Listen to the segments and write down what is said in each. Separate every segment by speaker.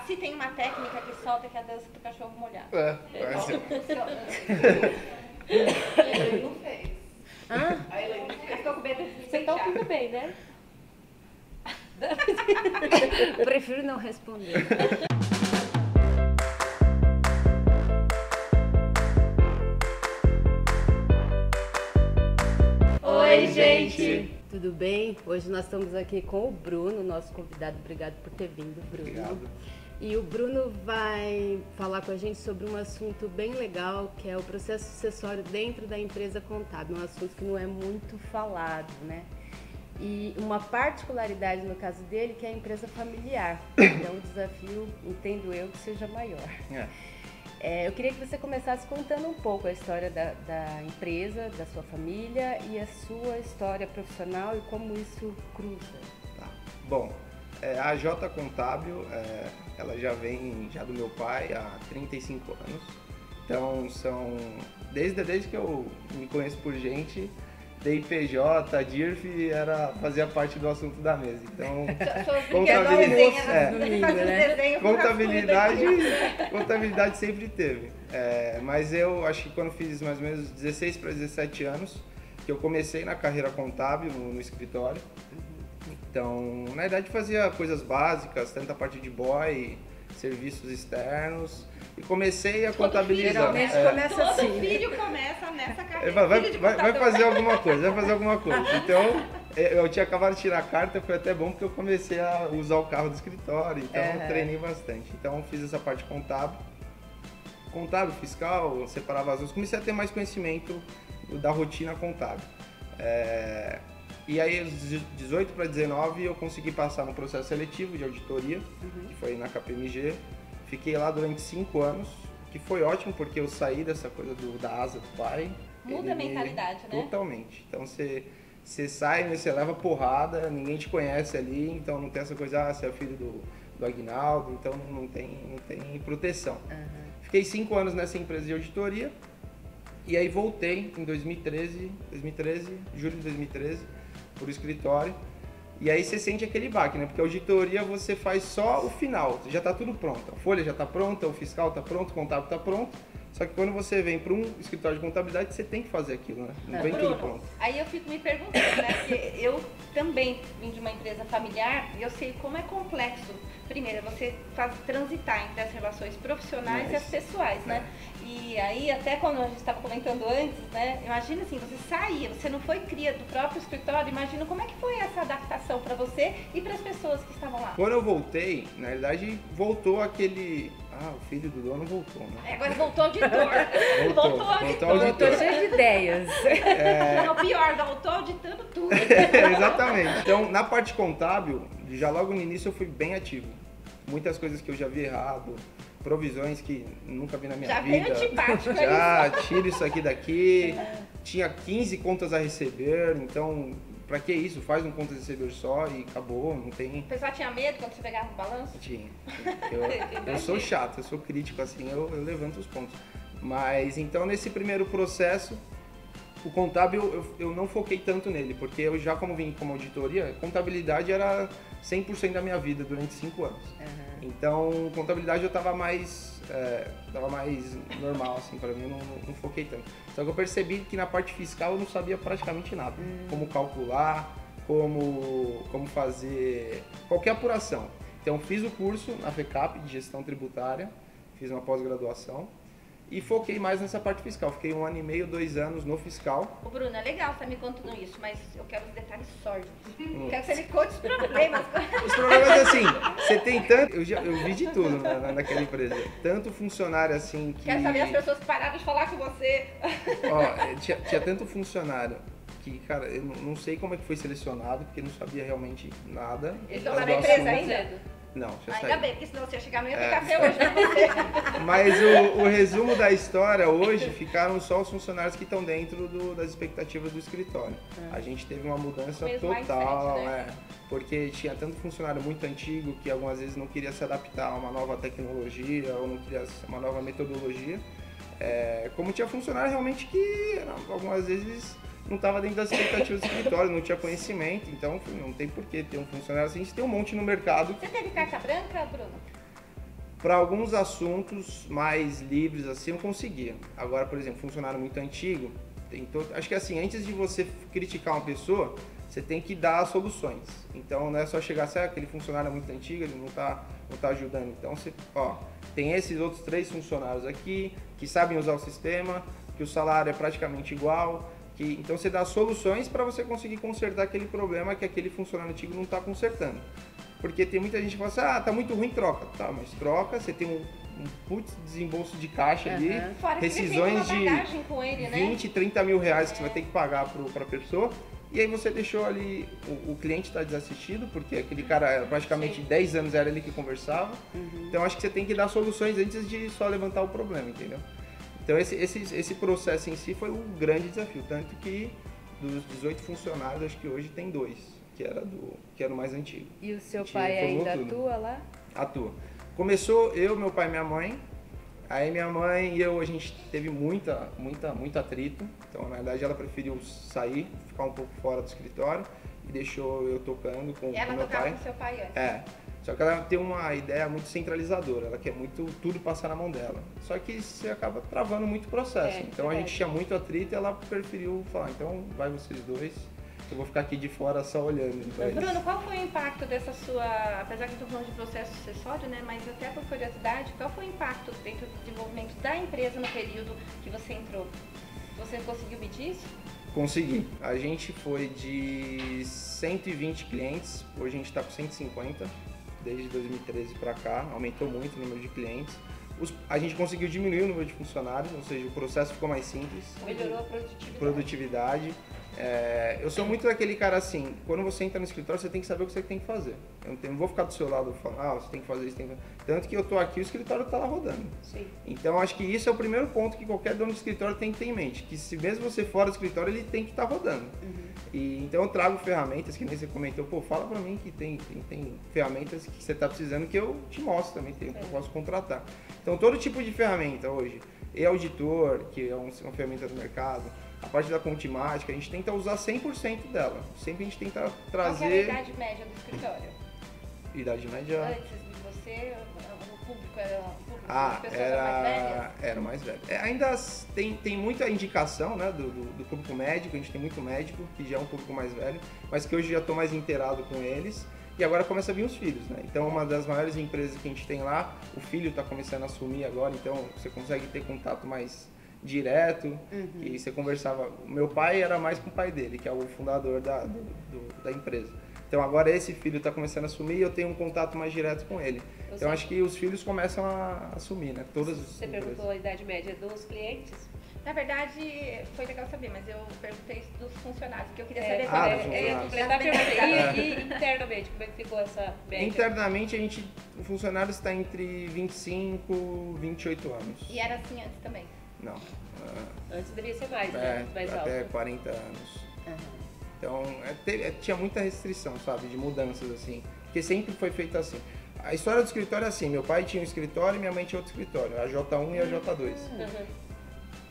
Speaker 1: se tem uma técnica que solta, que é a dança do cachorro molhado.
Speaker 2: Ele não fez.
Speaker 1: A Elaine ficou com medo de
Speaker 3: Você tá ouvindo bem, né?
Speaker 4: Prefiro não responder.
Speaker 1: Oi, gente!
Speaker 4: Tudo bem? Hoje nós estamos aqui com o Bruno, nosso convidado. Obrigado por ter vindo, Bruno.
Speaker 5: Obrigado.
Speaker 4: E o Bruno vai falar com a gente sobre um assunto bem legal, que é o processo sucessório dentro da empresa contábil. Um assunto que não é muito falado, né? E uma particularidade no caso dele, que é a empresa familiar. Então o desafio, entendo eu, que seja maior. Eu queria que você começasse contando um pouco a história da empresa, da sua família e a sua história profissional e como isso cruza.
Speaker 5: Tá. Bom, a J Contábil, ela já vem do meu pai há 35 anos. Então desde que eu me conheço por gente, DIPJ, DIRF fazia parte do assunto da mesa. Então, contabilidade sempre teve. Mas eu acho que quando fiz mais ou menos 16 para 17 anos, que eu comecei na carreira contábil no escritório. Então, na verdade fazia coisas básicas, tanto a parte de boy, serviços externos. E comecei a contabilizar.
Speaker 4: Geralmente começa assim.
Speaker 1: Todo filho começa nessa carreira.
Speaker 5: Vai fazer alguma coisa, Então, eu tinha acabado de tirar a carta, foi até bom porque eu comecei a usar o carro do escritório, então eu treinei bastante. Então, fiz essa parte contábil, fiscal, separava as duas. Comecei a ter mais conhecimento da rotina contábil. E aí, dos 18 para 19, eu consegui passar no processo seletivo de auditoria, que foi na KPMG. Fiquei lá durante 5 anos, que foi ótimo porque eu saí dessa coisa da asa do pai.
Speaker 1: Muda a mentalidade, né?
Speaker 5: Totalmente. Então você sai, você leva porrada, ninguém te conhece ali, então não tem essa coisa, você é filho do Aguinaldo, então não tem proteção. Fiquei 5 anos nessa empresa de auditoria e aí voltei em 2013, julho de 2013, pro escritório. E aí você sente aquele baque, né? Porque a auditoria você faz só o final, já está tudo pronto. A folha já está pronta, o fiscal está pronto, o contábil está pronto. Só que quando você vem para um escritório de contabilidade, você tem que fazer aquilo, né? Não vem tudo pronto.
Speaker 1: Aí eu fico me perguntando, né? Porque eu também vim de uma empresa familiar e eu sei como é complexo. Primeiro, você transitar entre as relações profissionais e as pessoais, né? E aí, até quando a gente estava comentando antes, né? Imagina assim, você saía, você não foi cria do próprio escritório, imagina como é que foi essa adaptação para você e para as pessoas que estavam lá.
Speaker 5: Quando eu voltei, na verdade, voltou aquele... o filho do dono voltou, né?
Speaker 1: Agora voltou auditor. Voltou
Speaker 4: Voltou cheio de ideias.
Speaker 1: Não, pior, voltou auditando tudo.
Speaker 5: Exatamente. Então, na parte contábil, já logo no início eu fui bem ativo. Muitas coisas que eu já vi errado, provisões que nunca vi na minha vida.
Speaker 1: Já veio antipático.
Speaker 5: Tira isso aqui daqui. Tinha 15 contas a receber, então... Pra que isso? Faz um conta de receber só e acabou, não tem...
Speaker 1: O pessoal tinha medo quando você pegava o balanço?
Speaker 5: Tinha. Eu sou chato, eu sou crítico, assim, eu levanto os pontos. Mas, então, nesse primeiro processo, o contábil, eu não foquei tanto nele, porque eu já, como vim como auditoria, contabilidade era 100% da minha vida durante 5 anos. Então, contabilidade eu tava mais normal, assim, pra mim, eu não foquei tanto. Só que eu percebi que na parte fiscal eu não sabia praticamente nada. Como calcular, como fazer qualquer apuração. Então, fiz o curso na FECAP de gestão tributária, fiz uma pós-graduação e foquei mais nessa parte fiscal. Fiquei 1 ano e meio, 2 anos no fiscal.
Speaker 1: Ô Bruno, é legal você me contando isso, mas eu quero os detalhes sórdidos. Quero que você me conte os problemas.
Speaker 5: Os problemas, assim, você tem tanto... Eu vi de tudo naquela empresa. Tanto funcionário, assim, que...
Speaker 1: Quero saber as pessoas que pararam de falar com você.
Speaker 5: Tinha tanto funcionário que, cara, eu não sei como é que foi selecionado, porque não sabia realmente nada.
Speaker 1: Eles estão lá na empresa ainda?
Speaker 5: Não, já
Speaker 1: ainda
Speaker 5: saí.
Speaker 1: bem, porque senão você ia chegar, não ia ter café hoje pra você.
Speaker 5: Mas o resumo da história hoje ficaram só os funcionários que estão dentro das expectativas do escritório. A gente teve uma mudança total,
Speaker 1: mindset, né?
Speaker 5: Porque tinha tanto funcionário muito antigo que algumas vezes não queria se adaptar a uma nova tecnologia ou não queria uma nova metodologia. Como tinha funcionário realmente que algumas vezes não estava dentro das expectativas do escritório, não tinha conhecimento, então não tem por que ter um funcionário assim, se tem um monte no mercado.
Speaker 1: Você teve carta branca, Bruno?
Speaker 5: Para alguns assuntos mais livres, assim, eu conseguia. Agora, por exemplo, funcionário muito antigo, acho que assim, antes de você criticar uma pessoa, você tem que dar soluções. Então, não é só chegar assim, aquele funcionário é muito antigo, ele não tá ajudando. Então, você, tem esses outros 3 funcionários aqui, que sabem usar o sistema, que o salário é praticamente igual, então você dá soluções para você conseguir consertar aquele problema que aquele funcionário antigo não está consertando. Porque tem muita gente que fala assim, tá muito ruim, troca. Tá, mas troca, você tem um putz desembolso de caixa ali,
Speaker 1: Fora
Speaker 5: rescisões
Speaker 1: que ele tem uma com ele,
Speaker 5: 20, 30 mil reais que você vai ter que pagar para a pessoa. E aí você deixou ali, o cliente está desassistido, porque aquele cara praticamente 10 anos era ele que conversava. Então acho que você tem que dar soluções antes de só levantar o problema, entendeu? Então esse processo em si foi um grande desafio, tanto que dos 18 funcionários, acho que hoje tem 2, que era o mais antigo.
Speaker 4: E o seu pai ainda atua lá?
Speaker 5: Atua. Começou eu, meu pai e minha mãe. Aí minha mãe e eu, a gente teve muito atrito. Então, na verdade, ela preferiu sair, ficar um pouco fora do escritório e deixou eu tocando com o meu pai.
Speaker 1: Ela tocava com seu pai antes?
Speaker 5: É. Só que ela tem uma ideia muito centralizadora, ela quer tudo passar na mão dela. Só que você acaba travando muito o processo. Então a gente tinha muito atrito e ela preferiu falar, então vai vocês 2, eu vou ficar aqui de fora só olhando. Então,
Speaker 1: Bruno, qual foi o impacto dessa sua, apesar que eu estou falando de processo sucessório, né, mas até por curiosidade, qual foi o impacto dentro do desenvolvimento da empresa no período que você entrou? Você conseguiu medir isso?
Speaker 5: Consegui. A gente foi de 120 clientes, hoje a gente está com 150. Desde 2013 para cá, aumentou muito o número de clientes. A gente conseguiu diminuir o número de funcionários, ou seja, o processo ficou mais simples.
Speaker 1: Melhorou a
Speaker 5: produtividade. Eu sou muito daquele cara assim, quando você entra no escritório, você tem que saber o que você tem que fazer. Eu não vou ficar do seu lado falando, você tem que fazer isso, tem que fazer. Tanto que eu tô aqui, o escritório tá lá rodando.
Speaker 1: Sim.
Speaker 5: Então, acho que isso é o primeiro ponto que qualquer dono de escritório tem que ter em mente, que se mesmo você fora do escritório, ele tem que estar rodando. Então eu trago ferramentas, que nem você comentou, fala pra mim que tem ferramentas que você tá precisando que eu te mostro também, que eu posso contratar. Então todo tipo de ferramenta hoje, e-auditor, que é uma ferramenta do mercado, a parte da contimática, a gente tenta usar 100% dela. Sempre a gente tenta trazer...
Speaker 1: Qual que é a idade média do escritório?
Speaker 5: Idade média...
Speaker 1: Antes de você, o público era as pessoas mais velhas?
Speaker 5: Era mais velho. Ainda tem muita indicação, né, do público médico, a gente tem muito médico, que já é um público mais velho, mas que hoje já estou mais inteirado com eles. E agora começa a vir os filhos, né? Então uma das maiores empresas que a gente tem lá, o filho está começando a assumir agora, então você consegue ter contato mais direto, e você conversava... O meu pai era mais com o pai dele, que é o fundador da empresa. Então agora esse filho está começando a assumir e eu tenho um contato mais direto com ele. Então acho que os filhos começam a assumir, né?
Speaker 3: Você perguntou a idade média dos clientes?
Speaker 1: Na verdade, foi legal saber, mas eu perguntei dos funcionários, porque eu queria saber
Speaker 3: E internamente, como é que ficou essa média?
Speaker 5: Internamente, o funcionário está entre 25 e 28 anos.
Speaker 1: E era assim antes também?
Speaker 5: Não.
Speaker 3: Antes deveria ser mais, né? Mais
Speaker 5: até
Speaker 3: alto.
Speaker 5: 40 anos. Então, tinha muita restrição, sabe, de mudanças, assim. Porque sempre foi feito assim. A história do escritório é assim, meu pai tinha um escritório e minha mãe tinha outro escritório, a J1 e a J2.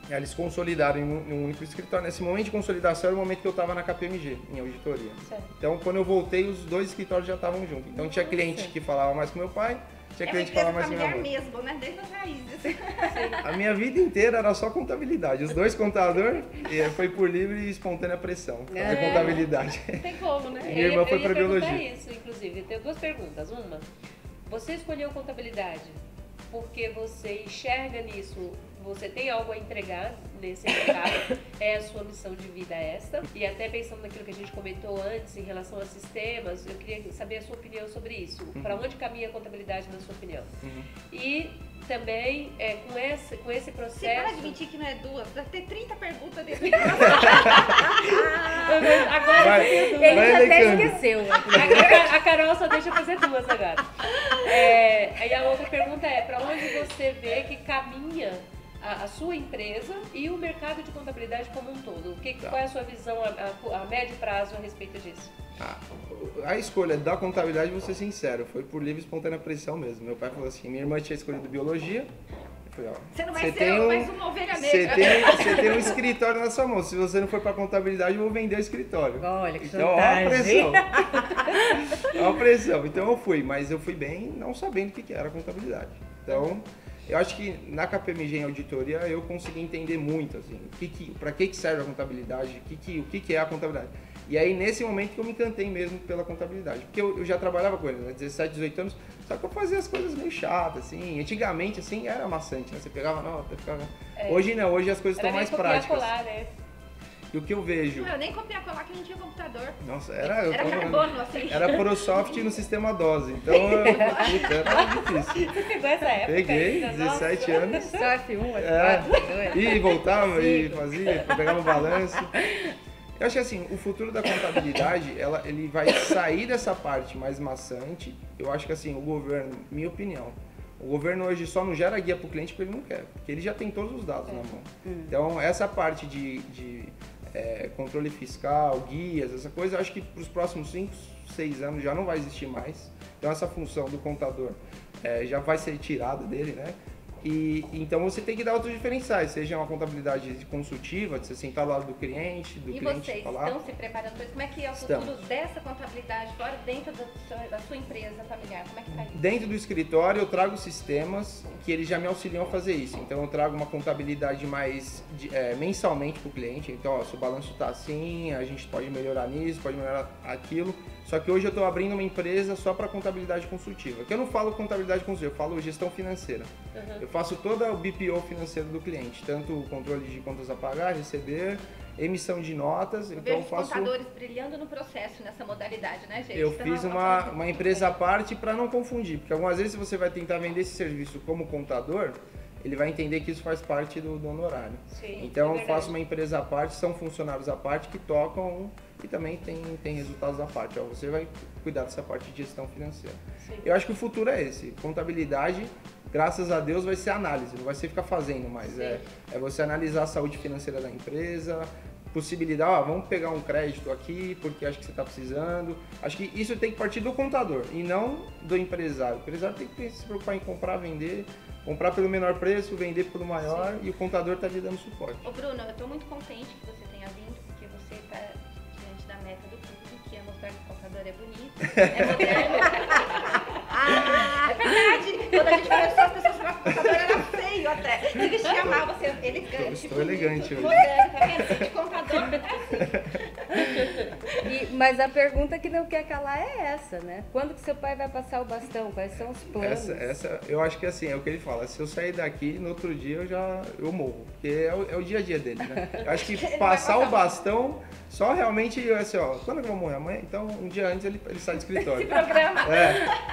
Speaker 5: Eles consolidaram em um único escritório. Nesse momento de consolidação era o momento que eu estava na KPMG, em auditoria.
Speaker 3: Certo.
Speaker 5: Então, quando eu voltei, os 2 escritórios já estavam juntos. Então, tinha cliente que falava mais com meu pai, tinha cliente que falava mais com minha mãe.
Speaker 1: Mesmo, né? Desde as raízes.
Speaker 5: A minha vida inteira era só contabilidade. Os 2 contadores, foi por livre e espontânea pressão. Fazer contabilidade.
Speaker 3: Não tem como, né?
Speaker 5: Minha irmã foi para biologia.
Speaker 3: Eu ia perguntar isso, inclusive. Eu tenho 2 perguntas. Uma, você escolheu contabilidade porque você enxerga nisso, você tem algo a entregar nesse mercado, é a sua missão de vida esta. E até pensando naquilo que a gente comentou antes em relação a sistemas, eu queria saber a sua opinião sobre isso. Para onde caminha a contabilidade na sua opinião? E também, com esse processo...
Speaker 1: Você para de mentir que não é 2, deve ter 30 perguntas desse
Speaker 3: Agora
Speaker 4: ele até esqueceu.
Speaker 3: A Carol só deixa fazer 2 agora. Aí a outra pergunta é, para onde você vê que caminha a sua empresa e o mercado de contabilidade como um todo? Qual é a sua visão a médio prazo a respeito disso?
Speaker 5: A escolha da contabilidade, vou ser sincero, foi por livre e espontânea pressão mesmo. Meu pai falou assim, minha irmã tinha escolhido biologia. Eu falei,
Speaker 1: você não vai ser mais uma ovelha negra.
Speaker 5: Você tem um escritório na sua mão. Se você não for para contabilidade, eu vou vender o escritório.
Speaker 4: Olha, que
Speaker 5: então, olha a pressão. Olha a pressão. Então eu fui, mas eu fui bem não sabendo o que era contabilidade. Então, eu acho que na KPMG em auditoria eu consegui entender muito, assim, para que serve a contabilidade, o que é a contabilidade. E aí, nesse momento que eu me encantei mesmo pela contabilidade, porque eu já trabalhava com ele, né, 17, 18 anos, só que eu fazia as coisas meio chatas, assim, antigamente, assim, era maçante, né, você pegava nota, ficava... Hoje não, hoje as coisas estão mais práticas.
Speaker 3: Colar, né?
Speaker 5: E o que eu vejo...
Speaker 1: Não, eu nem copiar colar que não tinha computador.
Speaker 5: Nossa,
Speaker 1: Era carbono, assim.
Speaker 5: Era ProSoft no sistema DOS, então puta, era difícil.
Speaker 3: Você pegou essa época?
Speaker 5: Peguei,
Speaker 3: ainda?
Speaker 5: 17 anos.
Speaker 4: Só F1, F4, F2.
Speaker 5: E voltava e fazia, pegava um balanço. Eu acho que assim, o futuro da contabilidade, ele vai sair dessa parte mais maçante. Eu acho que assim, o governo, minha opinião, o governo hoje só não gera guia para o cliente porque ele não quer, porque ele já tem todos os dados na mão. Então, essa parte de controle fiscal, guias, essa coisa, eu acho que para os próximos 5, 6 anos já não vai existir mais. Então, essa função do contador já vai ser tirada dele, né? E então você tem que dar outros diferenciais, seja uma contabilidade consultiva, de você sentar do lado do cliente,
Speaker 1: E vocês estão se preparando para isso? Como é que é o futuro dessa contabilidade fora, dentro da sua empresa familiar? Como é que está isso?
Speaker 5: Dentro do escritório eu trago sistemas que eles já me auxiliam a fazer isso. Então eu trago uma contabilidade mais mensalmente para o cliente. Então, ó, se o balanço está assim, a gente pode melhorar nisso, pode melhorar aquilo. Só que hoje eu estou abrindo uma empresa só para contabilidade consultiva. Que eu não falo contabilidade consultiva, eu falo gestão financeira. Eu faço todo o BPO financeiro do cliente, tanto o controle de contas a pagar, receber, emissão de notas.
Speaker 1: Eu
Speaker 5: então
Speaker 1: vejo os contadores brilhando no processo nessa modalidade, né, gente?
Speaker 5: Eu fiz uma empresa à parte para não confundir, porque algumas vezes você vai tentar vender esse serviço como contador, ele vai entender que isso faz parte do honorário.
Speaker 3: Sim,
Speaker 5: então eu faço uma empresa à parte, são funcionários à parte que tocam e também tem resultados à parte. Ó, você vai cuidar dessa parte de gestão financeira.
Speaker 3: Sim.
Speaker 5: Eu acho que o futuro é esse. Contabilidade, graças a Deus, vai ser análise, não vai ser ficar fazendo mais. É você analisar a saúde financeira da empresa, possibilidade, vamos pegar um crédito aqui porque acho que você está precisando. Acho que isso tem que partir do contador e não do empresário. O empresário tem que se preocupar em comprar, vender, comprar pelo menor preço, vender pelo maior. Sim. E o contador está lhe dando suporte.
Speaker 1: Ô Bruno, eu estou muito contente que você tenha vindo, porque você está diante da meta do público, que é mostrar que o contador é bonito, é moderno. É verdade! Quando a gente começou, as pessoas falavam que o contador era feio até. Se vestia mal, você é elegante.
Speaker 5: Estou elegante hoje.
Speaker 1: Moderno, tá vendo? De contador é assim.
Speaker 4: Mas a pergunta que não quer calar é essa, né? Quando que seu pai vai passar o bastão? Quais são os planos?
Speaker 5: Essa eu acho que assim, é o que ele fala, se eu sair daqui, no outro dia eu morro, porque é o dia a dia dele, né? Eu acho que passar o bastão, só realmente, assim, ó, quando que eu vou morrer? Amanhã? Então, um dia antes ele sai do escritório.
Speaker 1: Esse programa.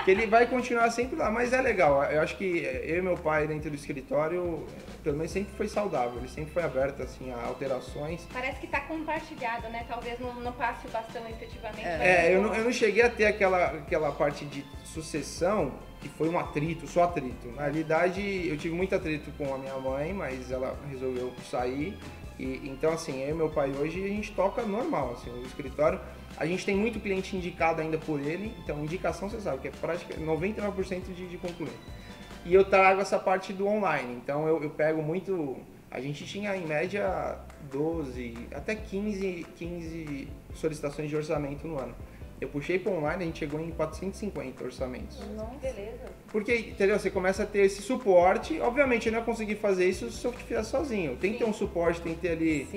Speaker 5: Que ele vai continuar sempre lá, mas é legal, eu acho que eu e meu pai dentro do escritório, pelo menos sempre foi saudável, ele sempre foi aberto, assim, a alterações.
Speaker 1: Parece que tá compartilhado, né? Talvez não passe o bastão efetivamente.
Speaker 5: Eu não cheguei a ter aquela parte de sucessão que foi um atrito, só atrito. Na realidade, eu tive muito atrito com a minha mãe, mas ela resolveu sair. Então, assim, eu e meu pai hoje, a gente toca normal, assim, o escritório. A gente tem muito cliente indicado ainda por ele, então indicação você sabe que é praticamente 99% de concluir. E eu trago essa parte do online, então eu pego muito... A gente tinha em média 12, até 15 solicitações de orçamento no ano. Eu puxei para online, a gente chegou em 450 orçamentos.
Speaker 3: Nossa, beleza.
Speaker 5: Porque, entendeu? Você começa a ter esse suporte. Obviamente, eu não ia conseguir fazer isso se eu fizer sozinho. Tem que ter um suporte, tem que ter ali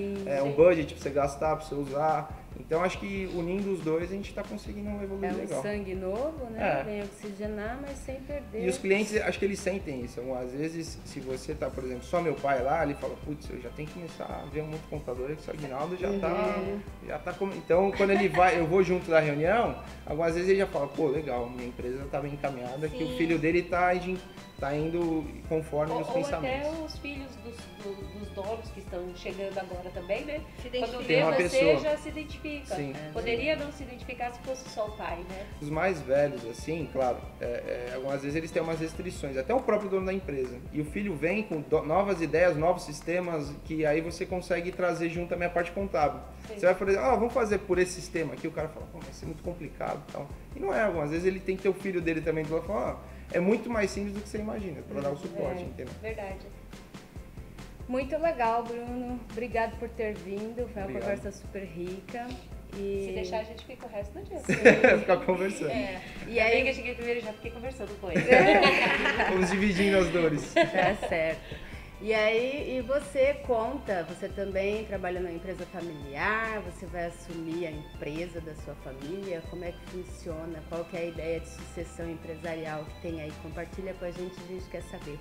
Speaker 5: um budget para você gastar, para você usar. Então, acho que unindo os dois, a gente está conseguindo evoluir legal.
Speaker 4: É um sangue novo, né? Vem oxigenar, mas sem perder.
Speaker 5: E os clientes, acho que eles sentem isso. Às vezes, se você tá, por exemplo, só meu pai lá, ele fala, putz, eu já tenho que começar a ver um outro computador, que o Aguinaldo já tá... Então, quando ele vai, eu vou junto da reunião, algumas vezes ele já fala, pô, legal, minha empresa tá bem encaminhada, que o filho dele tá indo conforme os pensamentos.
Speaker 3: Ou até os filhos dos donos que estão chegando agora também, né? Quando
Speaker 5: Tem uma
Speaker 3: vê você,
Speaker 5: pessoa.
Speaker 3: já se identifica.
Speaker 5: Sim.
Speaker 3: Poderia não se identificar se fosse só o pai, né?
Speaker 5: Os mais velhos, assim, claro, algumas vezes eles têm umas restrições, até o próprio dono da empresa. E o filho vem com novas ideias, novos sistemas, que aí você consegue trazer junto a minha parte contábil. Sim. Você vai falar, vamos fazer por esse sistema aqui, o cara fala, vai ser muito complicado e tal. E não é, algumas vezes ele tem que ter o filho dele também do lado e falar, é muito mais simples do que você imagina, para dar o suporte, entendeu?
Speaker 3: Verdade.
Speaker 4: Muito legal, Bruno. Obrigado por ter vindo. Foi uma conversa super rica.
Speaker 3: Se deixar, a gente fica o resto do dia.
Speaker 5: Ficar conversando.
Speaker 4: E
Speaker 3: Aí
Speaker 4: aí,
Speaker 3: que eu cheguei primeiro, já fiquei conversando com ele.
Speaker 5: Vamos dividindo as dores.
Speaker 4: tá certo. E aí, e você conta, você também trabalha numa empresa familiar, você vai assumir a empresa da sua família, como é que funciona, qual que é a ideia de sucessão empresarial que tem aí? Compartilha com a gente quer saber.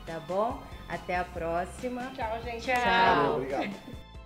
Speaker 4: Tá bom? Até a próxima.
Speaker 1: Tchau, gente.
Speaker 3: Tchau.
Speaker 5: Valeu, obrigado.